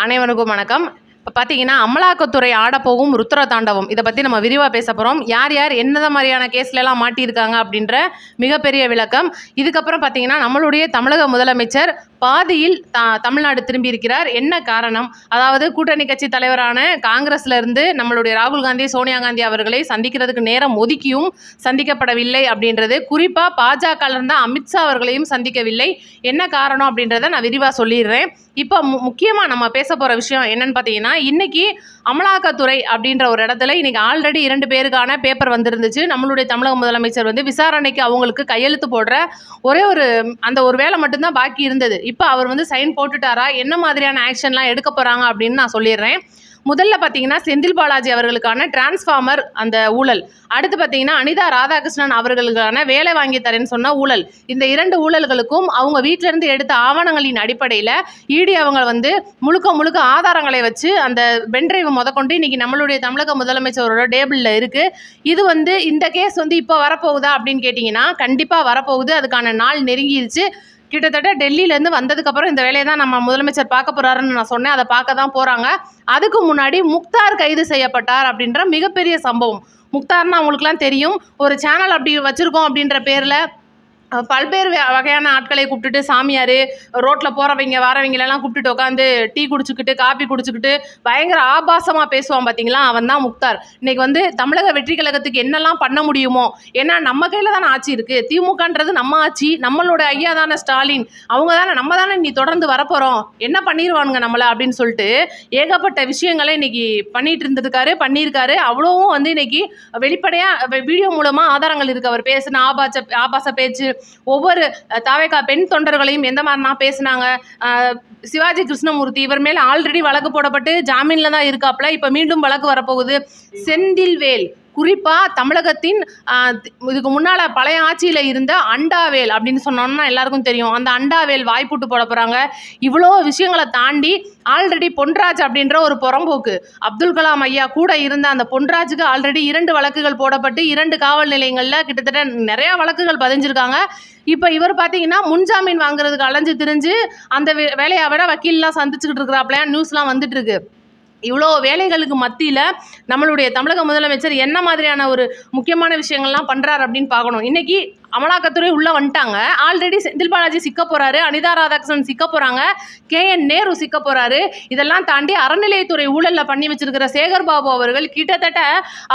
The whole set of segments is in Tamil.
அனைவருக்கும் வணக்கம். இப்போ பார்த்தீங்கன்னா, அமலாக்கத்துறை ஆடப்போகும் ருத்ர தாண்டவம் இதை பற்றி நம்ம விரிவாக பேச போகிறோம். யார் யார் எந்த மாதிரியான கேஸ்லலாம் மாட்டியிருக்காங்க அப்படின்ற மிகப்பெரிய விளக்கம். இதுக்கப்புறம் பார்த்தீங்கன்னா, நம்மளுடைய தமிழக முதலமைச்சர் பாதியில் தமிழ்நாடு திரும்பி இருக்கிறார். என்ன காரணம்? அதாவது கூட்டணி கட்சி தலைவரான காங்கிரஸ்ல இருந்து நம்மளுடைய ராகுல் காந்தி, சோனியா காந்தி அவர்களை சந்திக்கிறதுக்கு நேரம் ஒதுக்கியும் சந்திக்கப்படவில்லை அப்படின்றது. குறிப்பாக பாஜக இருந்த அமித்ஷா அவர்களையும் சந்திக்கவில்லை. என்ன காரணம் அப்படின்றத நான் விரிவாக சொல்லிடுறேன். இப்போ முக்கியமாக நம்ம பேச போகிற விஷயம் என்னன்னு பார்த்தீங்கன்னா, இன்னைக்கு அமலாக்கத்துறை அப்படின்ற ஒரு இடத்துல இன்னைக்கு ஆல்ரெடி 2 பேருக்கான பேப்பர் வந்துருந்துச்சு. நம்மளுடைய தமிழக முதலமைச்சர் விசாரணைக்கு அவங்களுக்கு கையெழுத்து போடுற ஒரே ஒரு வேலை மட்டும்தான் பாக்கி இருந்தது. இப்போ அவர் சைன் போட்டுட்டாரா, என்ன மாதிரியான ஆக்ஷன்லாம் எடுக்க போகிறாங்க அப்படின்னு நான் சொல்லிடுறேன். முதல்ல பார்த்தீங்கன்னா, செந்தில் பாலாஜி அவர்களுக்கான டிரான்ஸ்ஃபார்மர் அந்த ஊழல், அடுத்து பார்த்தீங்கன்னா அனிதா ராதாகிருஷ்ணன் அவர்களுக்கான வேலை வாங்கி தரேன்னு சொன்ன ஊழல். இந்த 2 ஊழல்களுக்கும் அவங்க வீட்டிலேருந்து எடுத்த ஆவணங்களின் அடிப்படையில் இடி அவங்க முழுக்க ஆதாரங்களை வச்சு அந்த பென்ட்ரைவ் முதற்கொண்டு இன்னைக்கு நம்மளுடைய தமிழக முதலமைச்சரோட டேபிளில் இருக்குது. இது இந்த கேஸ் இப்போ வரப்போகுதா அப்படின்னு கேட்டிங்கன்னா, கண்டிப்பாக வரப்போகுது. அதுக்கான நாள் நெருங்கிடுச்சு. கிட்டத்தட்ட டெல்லியிலேருந்து வந்ததுக்கப்புறம் இந்த வேலையை தான் நம்ம முதலமைச்சர் பார்க்க போகிறாருன்னு நான் சொன்னேன். அதை பார்க்க தான் போகிறாங்க. அதுக்கு முன்னாடி முக்தார் கைது செய்யப்பட்டார் அப்படின்ற மிகப்பெரிய சம்பவம். முக்தார்னா அவங்களுக்குலாம் தெரியும். ஒரு சேனல் அப்படி வச்சுருக்கோம் அப்படின்ற பேரில் பல்வேறு வகையான ஆட்களை கூப்பிட்டுட்டு, சாமியார், ரோட்டில் போகிறவங்க வரவங்களெல்லாம் கூப்பிட்டுட்டு உட்காந்து டீ குடிச்சுக்கிட்டு காப்பி குடிச்சுக்கிட்டு பயங்கர ஆபாசமாக பேசுவான் பார்த்தீங்களா, அவன் தான் முக்தார். இன்றைக்கி தமிழக வெற்றி கழகத்துக்கு என்னெல்லாம் பண்ண முடியுமோ, ஏன்னா நம்ம கையில் தானே ஆட்சி இருக்குது. திமுகன்றது நம்ம ஆட்சி, நம்மளோட ஐயா தானே ஸ்டாலின், அவங்க தானே, நம்ம தானே நீ தொடர்ந்து வரப்போகிறோம், என்ன பண்ணிடுவானுங்க நம்மளை அப்படின்னு சொல்லிட்டு ஏகப்பட்ட விஷயங்களை இன்னைக்கு பண்ணியிருக்காரு. அவ்வளோவும் இன்னைக்கு வெளிப்படையாக வீடியோ மூலமாக ஆதாரங்கள் இருக்குது. அவர் பேசின ஆபாச பேச்சு, ஒவ்வொரு தாவேகா பெண் தொண்டர்களையும் எந்த மாதிரினா பேசினாங்க. சிவாஜி கிருஷ்ணமூர்த்தி இவர் மேல ஆல்ரெடி வழக்கு போடப்பட்டு ஜாமீன்ல தான் இருக்காப்ல. இப்ப மீண்டும் வழக்கு வரப்போகுது. செந்தில்வேல், குறிப்பாக தமிழகத்தின் இதுக்கு முன்னால் பழைய ஆட்சியில் இருந்த அண்டாவேல் அப்படின்னு சொன்னோம்னா எல்லாருக்கும் தெரியும். அந்த அண்டாவேல் வாய்ப்புட்டு போட போகிறாங்க. இவ்வளோ விஷயங்களை தாண்டி ஆல்ரெடி பொன்ராஜ் அப்படின்ற ஒரு புறம்போக்கு, அப்துல் கலாம் ஐயா கூட இருந்த அந்த பொன்ராஜுக்கு ஆல்ரெடி 2 வழக்குகள் போடப்பட்டு 2 காவல் நிலையங்களில் கிட்டத்தட்ட நிறையா வழக்குகள் பதிஞ்சிருக்காங்க. இப்போ இவர் பார்த்தீங்கன்னா முன்ஜாமீன் வாங்குறதுக்கு அலைஞ்சு திரிஞ்சு அந்த வேலையை விட வக்கீல்லாம் சந்திச்சுக்கிட்டு இருக்கிறாப்லையா நியூஸ்லாம் வந்துட்டு இருக்கு. இவ்வளோ வேலைகளுக்கு மத்தியில் நம்மளுடைய தமிழக முதலமைச்சர் என்ன மாதிரியான ஒரு முக்கியமான விஷயங்கள்லாம் பண்ணுறாரு அப்படின்னு பார்க்கணும். இன்றைக்கி அமலாக்கத்துறை உள்ளே வந்துட்டாங்க. ஆல்ரெடி செந்தில் பாலாஜி சிக்க போகிறாரு, அனிதா ராதாகிருஷ்ணன் சிக்க போகிறாங்க, KN நேரு சிக்க போகிறாரு. இதெல்லாம் தாண்டி அறநிலையத்துறை ஊழலில் பண்ணி வச்சிருக்கிற சேகர் பாபு அவர்கள் கிட்டத்தட்ட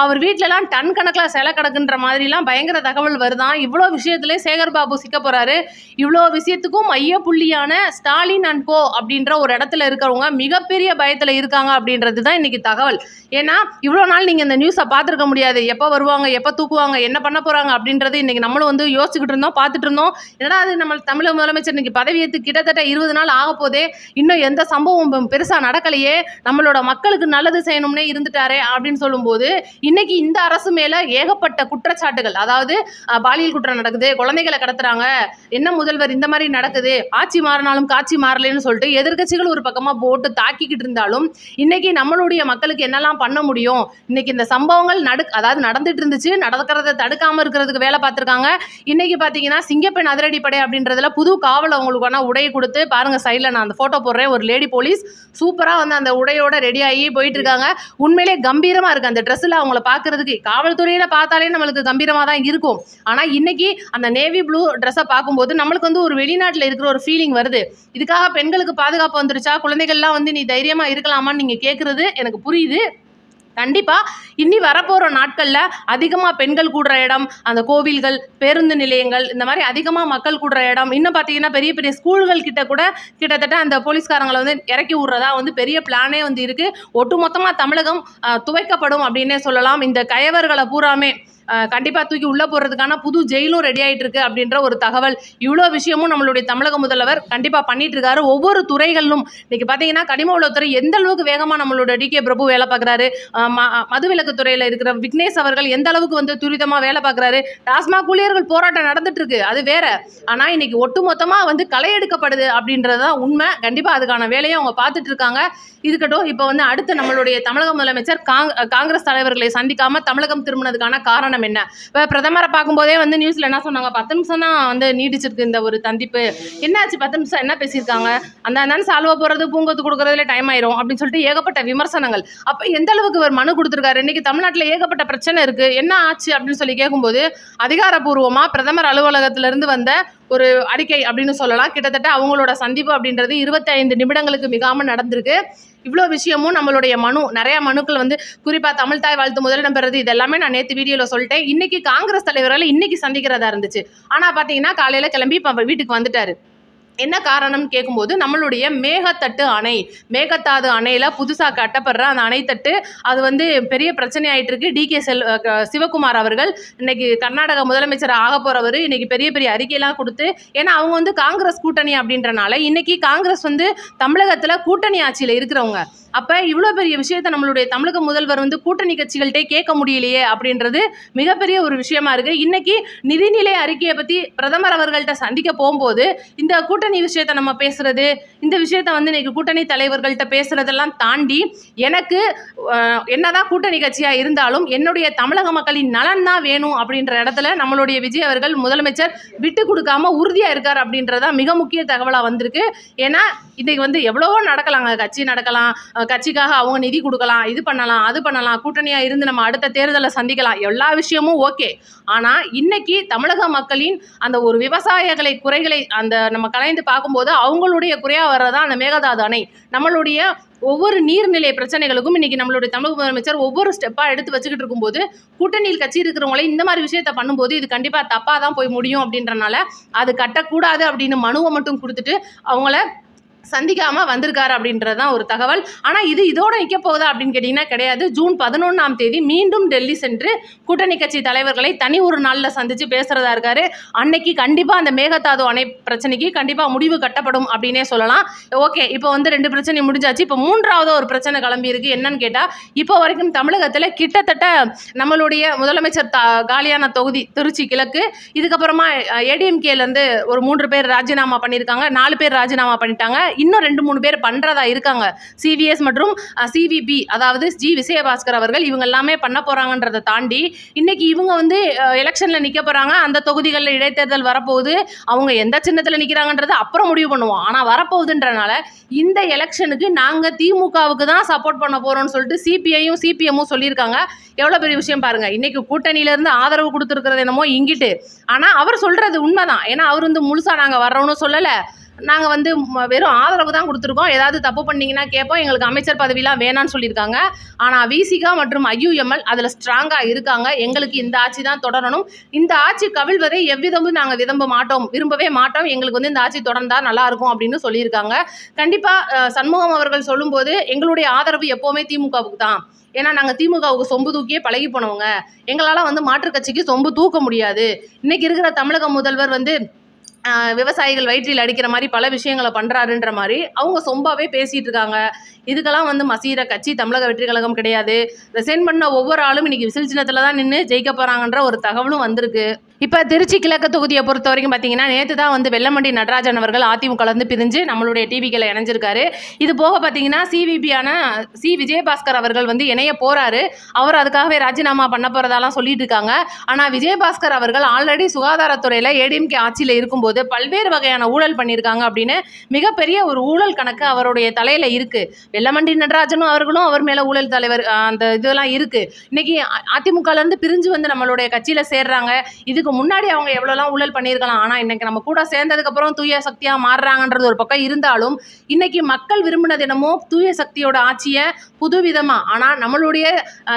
அவர் வீட்டிலலாம் டன் கணக்கில் சிலை கிடக்குன்ற மாதிரிலாம் பயங்கர தகவல் வருதான். இவ்வளோ விஷயத்துலேயே சேகர் பாபு சிக்க போகிறாரு. இவ்வளோ விஷயத்துக்கும் மைய புள்ளியான ஸ்டாலின் அண்ட் கோ அப்படின்ற ஒரு இடத்துல இருக்கிறவங்க மிகப்பெரிய பயத்தில் இருக்காங்க அப்படின்றது தான் இன்றைக்கி தகவல். ஏன்னா இவ்வளோ நாள் நீங்கள் இந்த நியூஸை பார்த்துருக்க முடியாது. எப்போ வருவாங்க, எப்போ தூக்குவாங்க, என்ன பண்ண போகிறாங்க அப்படின்றது இன்றைக்கி நம்மளும் யோசிச்சுக்கிட்டு இருந்தோம், பார்த்துட்டு இருந்தோம். ஏன்னா அது நம்ம தமிழக முதலமைச்சர் இன்னைக்கு பதவியேற்று கிட்டத்தட்ட 20 நாள் ஆக போதே, இன்னும் எந்த சம்பவம் பெருசாக நடக்கலையே, நம்மளோட மக்களுக்கு நல்லது செய்யணும்னே இருந்துட்டாரே அப்படின்னு சொல்லும்போது இன்னைக்கு இந்த அரசு மேலே ஏகப்பட்ட குற்றச்சாட்டுகள், அதாவது பாலியல் குற்றம் நடக்குது, குழந்தைகளை கடத்துறாங்க, என்ன முதல்வர் இந்த மாதிரி நடக்குது, ஆட்சி மாறினாலும் காட்சி மாறலைன்னு சொல்லிட்டு எதிர்கட்சிகள் ஒரு பக்கமாக போட்டு தாக்கிக்கிட்டு இருந்தாலும் இன்னைக்கு நம்மளுடைய மக்களுக்கு என்னெல்லாம் பண்ண முடியும், இன்னைக்கு இந்த சம்பவங்கள் நடந்துட்டு இருந்துச்சு, நடக்கிறத தடுக்காமல் இருக்கிறதுக்கு வேலை பார்த்துருக்காங்க. இன்னைக்கு பார்த்தீங்கன்னா சிங்கப்பெண் அதிரடிப்படை அப்படின்றதுல புது காவல் அவங்களுக்கான உடை கொடுத்து பாருங்க, சைடில் நான் அந்த ஃபோட்டோ போடுறேன், ஒரு லேடி போலீஸ் சூப்பராக அந்த உடையோட ரெடி ஆகி போயிட்டு இருக்காங்க. உண்மையிலே கம்பீரமாக இருக்குது அந்த ட்ரெஸ்ஸில் அவங்கள பார்க்கறதுக்கு. காவல்துறையில் பார்த்தாலே நம்மளுக்கு கம்பீரமாக தான் இருக்கும். ஆனால் இன்னைக்கு அந்த நேவி ப்ளூ ட்ரெஸ்ஸை பார்க்கும்போது நம்மளுக்கு ஒரு வெளிநாட்டில் இருக்கிற ஒரு ஃபீலிங் வருது. இதுக்காக பெண்களுக்கு பாதுகாப்பு வந்துருச்சா, குழந்தைகள்லாம் நீ தைரியமாக இருக்கலாமான்னு நீங்கள் கேட்குறது எனக்கு புரியுது. கண்டிப்பாக இனி வரப்போகிற நாட்களில் அதிகமாக பெண்கள் கூடுற இடம், அந்த கோவில்கள், பேருந்து நிலையங்கள், இந்த மாதிரி அதிகமாக மக்கள் கூடுற இடம், இன்னும் பார்த்தீங்கன்னா பெரிய பெரிய ஸ்கூல்கள் கிட்ட கூட கிட்டத்தட்ட அந்த போலீஸ்காரங்களை இறக்கி விட்றதா பெரிய பிளானே இருக்குது. ஒட்டுமொத்தமாக தமிழகம் துவைக்கப்படும் அப்படின்னே சொல்லலாம். இந்த கயவர்களை பூராமே கண்டிப்பாக தூக்கி உள்ளே போகிறதுக்கான புது ஜெயிலும் ரெடி ஆகிட்டு இருக்கு அப்படின்ற ஒரு தகவல். இவ்வளோ விஷயமும் நம்மளுடைய தமிழக முதல்வர் கண்டிப்பாக பண்ணிட்டு இருக்காரு. ஒவ்வொரு துறைகளிலும் இன்னைக்கு பார்த்தீங்கன்னா கனிம வளத்துறை எந்த அளவுக்கு வேகமாக நம்மளோட DK பிரபு வேலை பார்க்குறாரு, மதுவிலக்கு துறையில் இருக்கிற விக்னேஷ் அவர்கள் எந்த அளவுக்கு துரிதமாக வேலை பார்க்குறாரு, டாஸ்மாக் ஊழியர்கள் போராட்டம் நடந்துட்டு இருக்கு, அது வேற. ஆனால் இன்னைக்கு ஒட்டுமொத்தமாக களை எடுக்கப்படுது அப்படின்றது தான் உண்மை. கண்டிப்பாக அதுக்கான வேலையை அவங்க பார்த்துட்டு இருக்காங்க. இருக்கட்டும். இப்போ அடுத்து நம்மளுடைய தமிழக முதலமைச்சர் காங்கிரஸ் தலைவர்களை சந்திக்காமல் தமிழகம் திரும்பினதுக்கான காரணம் காரணம் என்ன? இப்போ பிரதமரை பார்க்கும்போதே வந்து நியூஸ்ல என்ன சொன்னாங்க, 10 நிமிஷம் தான் வந்து நீடிச்சிருக்கு இந்த ஒரு சந்திப்பு, என்னாச்சு 10 நிமிஷம் என்ன பேசியிருக்காங்க, அந்த சால்வா போறது பூங்கொத்து கொடுக்கறதுல டைம் ஆயிரும் அப்படின்னு சொல்லிட்டு ஏகப்பட்ட விமர்சனங்கள். அப்ப எந்த அளவுக்கு இவர் மனு கொடுத்திருக்காரு, இன்னைக்கு தமிழ்நாட்டில் ஏகப்பட்ட பிரச்சனை இருக்கு, என்ன ஆச்சு அப்படின்னு சொல்லி கேட்கும்போது அதிகாரப்பூர்வமா பிரதமர் அலுவலகத்திலிருந்து வந்த ஒரு அறிக்கை அப்படின்னு சொல்லலாம். கிட்டத்தட்ட அவங்களோட சந்திப்பு அப்படின்றது 25 நிமிடங்களுக்கு மிகாம நடந்திருக்கு. இவ்வளோ விஷயமும் நம்மளுடைய நிறைய மனுக்கள் வந்து குறிப்பாக தமிழ் தாய் வாழ்த்து முதலிடம் பெறுறது இது எல்லாமே நான் நேற்று வீடியோவில் சொல்லிட்டேன். இன்னைக்கு காங்கிரஸ் தலைவர்கள் இன்னைக்கு சந்திக்கிறதா இருந்துச்சு. ஆனால் பார்த்தீங்கன்னா காலையில் கிளம்பி இப்போ வீட்டுக்கு வந்துட்டாரு. என்ன காரணம்னு கேட்கும்போது நம்மளுடைய மேகதாது அணையில் புதுசாக கட்டப்படுற அந்த அணைத்தட்டு அது வந்து பெரிய பிரச்சனை ஆகிட்டு இருக்கு. DK சிவகுமார் அவர்கள் இன்னைக்கு கர்நாடக முதலமைச்சர் ஆக போகிறவர் இன்னைக்கு பெரிய பெரிய அறிக்கையெல்லாம் கொடுத்து, ஏன்னா அவங்க வந்து காங்கிரஸ் கூட்டணி அப்படின்றனால இன்னைக்கு காங்கிரஸ் வந்து தமிழகத்தில் கூட்டணி ஆட்சியில் இருக்கிறவங்க. அப்போ இவ்வளோ பெரிய விஷயத்தை நம்மளுடைய தமிழக முதல்வர் வந்து கூட்டணி கட்சிகள்கிட்டே கேட்க முடியலையே அப்படின்றது மிகப்பெரிய ஒரு விஷயமா இருக்கு. இன்னைக்கு நிதிநிலை அறிக்கையை பற்றி பிரதமர் அவர்கள்ட்ட சந்திக்க போகும்போது இந்த கூட்டணி விஷயத்தை நம்ம பேசுறது, இந்த விஷயத்த வந்து இன்னைக்கு கூட்டணி தலைவர்கள்ட்ட பேசுறதெல்லாம் தாண்டி எனக்கு என்னதான் கூட்டணி கட்சியாக இருந்தாலும் என்னுடைய தமிழக மக்களின் நலன் தான் வேணும் அப்படின்ற இடத்துல நம்மளுடைய விஜய் அவர்கள் முதலமைச்சர் விட்டு கொடுக்காம உறுதியாக இருக்கார் அப்படின்றதா மிக முக்கிய தகவலாக வந்திருக்கு. ஏன்னா இன்னைக்கு வந்து எவ்வளவோ நடக்கலாங்க, கட்சி நடக்கலாம், கட்சிக்காக அவங்க நிதி கொடுக்கலாம், இது பண்ணலாம், அது பண்ணலாம், கூட்டணியாக இருந்து நம்ம அடுத்த தேர்தலை சந்திக்கலாம், எல்லா விஷயமும் ஓகே. ஆனால் இன்னைக்கு தமிழக மக்களின் அந்த ஒரு விவசாயிகளை குறைகளை அந்த நம்ம கலைந்து பார்க்கும்போது அவங்களுடைய குறையாக வர்றதான் அந்த மேகதாது அணை. நம்மளுடைய ஒவ்வொரு நீர்நிலை பிரச்சனைகளுக்கும் இன்னைக்கு நம்மளுடைய தமிழக முதலமைச்சர் ஒவ்வொரு ஸ்டெப்பாக எடுத்து வச்சுக்கிட்டு இருக்கும்போது கூட்டணியில் கட்சி இருக்கிறவங்களே இந்த மாதிரி விஷயத்த பண்ணும்போது இது கண்டிப்பாக தப்பாக தான் போய் முடியும் அப்படின்றனால அது கட்டக்கூடாது அப்படின்னு மனுவை மட்டும் கொடுத்துட்டு அவங்கள சந்திக்காமல் வந்திருக்காரு அப்படின்றது தான் ஒரு தகவல். ஆனால் இதோட நிற்க போகுதா அப்படின்னு கேட்டிங்கன்னா கிடையாது. ஜூன் 11ஆம் தேதி மீண்டும் டெல்லி சென்று கூட்டணி கட்சி தலைவர்களை தனி ஒரு நாளில் சந்தித்து பேசுகிறதா இருக்காரு. அன்னைக்கு கண்டிப்பாக அந்த மேகதாது அணை பிரச்சனைக்கு கண்டிப்பாக முடிவு கட்டப்படும் அப்படின்னே சொல்லலாம். ஓகே, இப்போ வந்து 2 பிரச்சனை முடிஞ்சாச்சு. இப்போ 3வது ஒரு பிரச்சனை கிளம்பி இருக்கு. என்னன்னு கேட்டால் இப்போ வரைக்கும் தமிழகத்தில் கிட்டத்தட்ட நம்மளுடைய முதலமைச்சர் காலியான தொகுதி திருச்சி கிழக்கு, இதுக்கப்புறமா ADMKலேருந்து ஒரு 3 பேர் ராஜினாமா பண்ணியிருக்காங்க, 4 பேர் ராஜினாமா பண்ணிட்டாங்க, இன்னும் 2-3 பேர் பண்றதா இருக்காங்க. CVS மற்றும் CVB அதாவது G விஜயபாஸ்கர் அவர்கள் இவங்க எல்லாமே பண்ண போறாங்கன்றதை தாண்டி இன்னைக்கு இவங்க வந்து எலெக்ஷன்ல நிக்க போறாங்க. அந்த தொகுதிகளில் இடைத்தேர்தல் வரப்போகுது. அவங்க எந்த சின்னத்தில் நிற்கிறாங்கன்றதை அப்புறம் முடிவு பண்ணுவோம். ஆனால் வரப்போகுதுன்றனால இந்த எலெக்ஷனுக்கு நாங்கள் திமுகவுக்கு தான் சப்போர்ட் பண்ண போறோம்னு சொல்லிட்டு CPIயும் CPMமும் சொல்லியிருக்காங்க. எவ்வளோ பெரிய விஷயம் பாருங்க. இன்னைக்கு கூட்டணியிலேருந்து ஆதரவு கொடுத்துருக்கிறது என்னமோ இங்கிட்டு, ஆனால் அவர் சொல்றது உண்மைதான். ஏன்னா அவர் வந்து முழுசா நாங்கள் வர்றோம்னு சொல்லலை, நாங்கள் வந்து வெறும் ஆதரவு தான் கொடுத்துருக்கோம், ஏதாவது தப்பு பண்ணிங்கன்னா கேட்போம், எங்களுக்கு அமைச்சர் பதவிலாம் வேணான்னு சொல்லியிருக்காங்க. ஆனால் VCK மற்றும் IUML அதில் ஸ்ட்ராங்காக இருக்காங்க. எங்களுக்கு இந்த ஆட்சி தான் தொடரணும், இந்த ஆட்சி கவிழ்வதை எவ்விதமும் நாங்கள் விரும்பவே மாட்டோம், எங்களுக்கு வந்து இந்த ஆட்சி தொடர்ந்தா நல்லாயிருக்கும் அப்படின்னு சொல்லியிருக்காங்க. கண்டிப்பாக சண்முகம் அவர்கள் சொல்லும்போது எங்களுடைய ஆதரவு எப்போவுமே திமுகவுக்கு தான். ஏன்னா நாங்கள் திமுகவுக்கு சொம்பு தூக்கியே பழகி போனவங்க, எங்களால் வந்து மாற்றுக் கட்சிக்கு சொம்பு தூக்க முடியாது. இன்னைக்கு இருக்கிற தமிழக முதல்வர் வந்து விவசாயிகள் வயிற்றில் அடிக்கிற மாதிரி பல விஷயங்களை பண்ணுறாருன்ற மாதிரி அவங்க சொம்பாவே பேசிகிட்டு இருக்காங்க. இதுக்கெல்லாம் வந்து மசீர கட்சி தமிழக வெற்றி கழகம் கிடையாது. ரிசைன் பண்ண ஒவ்வொரு ஆளும் இன்னைக்கு விசில் சின்னத்தில் தான் நின்று ஜெயிக்க போகிறாங்கன்ற ஒரு தகவலும் வந்திருக்கு. இப்போ திருச்சி கிழக்கு தொகுதியை பொறுத்த வரைக்கும் பார்த்தீங்கன்னா நேற்று தான் வந்து வெல்லமண்டி நடராஜன் அவர்கள் அதிமுகலேருந்து பிரிஞ்சு நம்மளுடைய டிவிக்கில் இணைஞ்சிருக்காரு. இது போக பார்த்தீங்கன்னா CVBயான C விஜயபாஸ்கர் அவர்கள் வந்து இணைய போகிறாரு. அவர் அதுக்காகவே ராஜினாமா பண்ண போகிறதாலாம் சொல்லிட்டு இருக்காங்க. ஆனால் விஜயபாஸ்கர் அவர்கள் ஆல்ரெடி சுகாதாரத்துறையில் ADMK ஆட்சியில் இருக்கும்போது பல்வேறு வகையான ஊழல் பண்ணியிருக்காங்க அப்படின்னு மிகப்பெரிய ஒரு ஊழல் கணக்கு அவருடைய தலையில் இருக்குது. வெல்லமண்டி நடராஜனும் அவர்களும் அவர் மேலே ஊழல் தலைவர் அந்த இதெல்லாம் இருக்குது. இன்னைக்கு அதிமுகலேருந்து பிரிஞ்சு வந்து நம்மளுடைய கட்சியில் சேர்றாங்க. இதுக்கு முன்னாடி அவங்க எவ்வளோலாம் ஊழல் பண்ணியிருக்கலாம். ஆனால் இன்னைக்கு நம்ம கூட சேர்ந்ததுக்கப்புறம் தூய சக்தியாக மாறுறாங்கன்றது ஒரு பக்கம் இருந்தாலும் இன்னைக்கு மக்கள் விரும்பினது என்னமோ தூய சக்தியோட ஆட்சியை புதுவிதமாக. ஆனால் நம்மளுடைய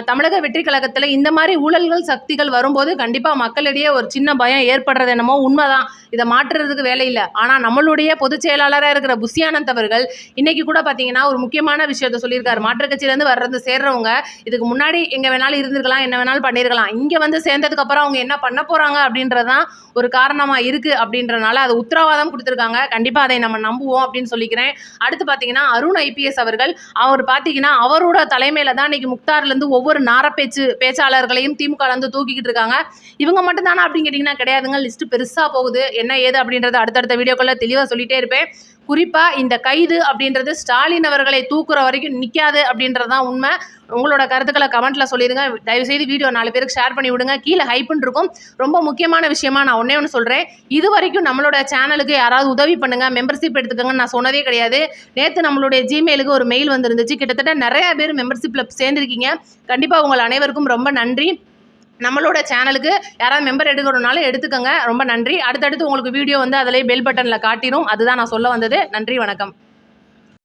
தமிழக வெற்றி கழகத்தில் இந்த மாதிரி ஊழல்கள் சக்திகள் வரும்போது கண்டிப்பாக மக்களிடையே ஒரு சின்ன பயம் ஏற்படுறது என்னமோ உண்மைதான். இதை மாற்றுறதுக்கு வேலை இல்லை. ஆனால் நம்மளுடைய பொதுச் செயலாளராக இருக்கிற புஷியானந்த் அவர்கள் இன்னைக்கு கூட பார்த்தீங்கன்னா ஒரு முக்கியமான விஷயத்த சொல்லியிருக்காரு. மாற்றுக் கட்சியிலேருந்து சேர்றவங்க இதுக்கு முன்னாடி எங்கே வேணாலும் இருந்திருக்கலாம், என்ன வேணாலும் பண்ணியிருக்கலாம், இங்கே வந்து சேர்ந்ததுக்கு அப்புறம் அவங்க என்ன பண்ண போகிறாங்க அப்படின்றதான் ஒரு காரணமாக இருக்குது அப்படின்றனால அது உத்தரவாதம் கொடுத்துருக்காங்க. கண்டிப்பாக அதை நம்ம நம்புவோம் அப்படின்னு சொல்லிக்கிறேன். அடுத்து பார்த்தீங்கன்னா அருண் IPS அவர்கள், அவர் பார்த்தீங்கன்னா அவரோட தலைமையில் தான் இன்னைக்கு முக்தார்லேருந்து ஒவ்வொரு பேச்சாளர்களையும் திமுகலேருந்து தூக்கிக்கிட்டு இருக்காங்க. இவங்க மட்டும்தானா அப்படின்னு கேட்டிங்கன்னா கிடையாதுங்க. லிஸ்ட்டு பெருசாக போகுது. என்ன ஏது அப்படின்றத அடுத்தடுத்த வீடியோக்களில் தெளிவாக சொல்லிகிட்டே இருப்பேன். குறிப்பாக இந்த கைது அப்படின்றது ஸ்டாலின் அவர்களை தூக்குற வரைக்கும் நிற்காது அப்படின்றது தான் உண்மை. உங்களோட கருத்துக்களை கமெண்ட்டில் சொல்லிடுங்க. தயவுசெய்து வீடியோ 4 பேருக்கு ஷேர் பண்ணி விடுங்க. கீழே ஹைப்புன்னு இருக்கும். ரொம்ப முக்கியமான விஷயமா நான் ஒன்று சொல்கிறேன். இது வரைக்கும் நம்மளோட சேனலுக்கு யாராவது உதவி பண்ணுங்கள், மெம்பர்ஷிப் எடுத்துக்கோங்கன்னு நான் சொன்னதே கிடையாது. நேற்று நம்மளுடைய ஜிமெயிலுக்கு ஒரு மெயில் வந்துருந்துச்சு. கிட்டத்தட்ட நிறையா பேர் மெம்பர்ஷிப்பில் சேர்ந்துருக்கீங்க. கண்டிப்பாக உங்கள் அனைவருக்கும் ரொம்ப நன்றி. நம்மளோட சேனலுக்கு யாராவது மெம்பர் எடுக்கணும்னாலும் எடுத்துக்கோங்க. ரொம்ப நன்றி. அடுத்தடுத்து உங்களுக்கு வீடியோ வந்து அதிலே பெல் பட்டனில் காட்டிடும். அதுதான் நான் சொல்ல வந்தது. நன்றி, வணக்கம்.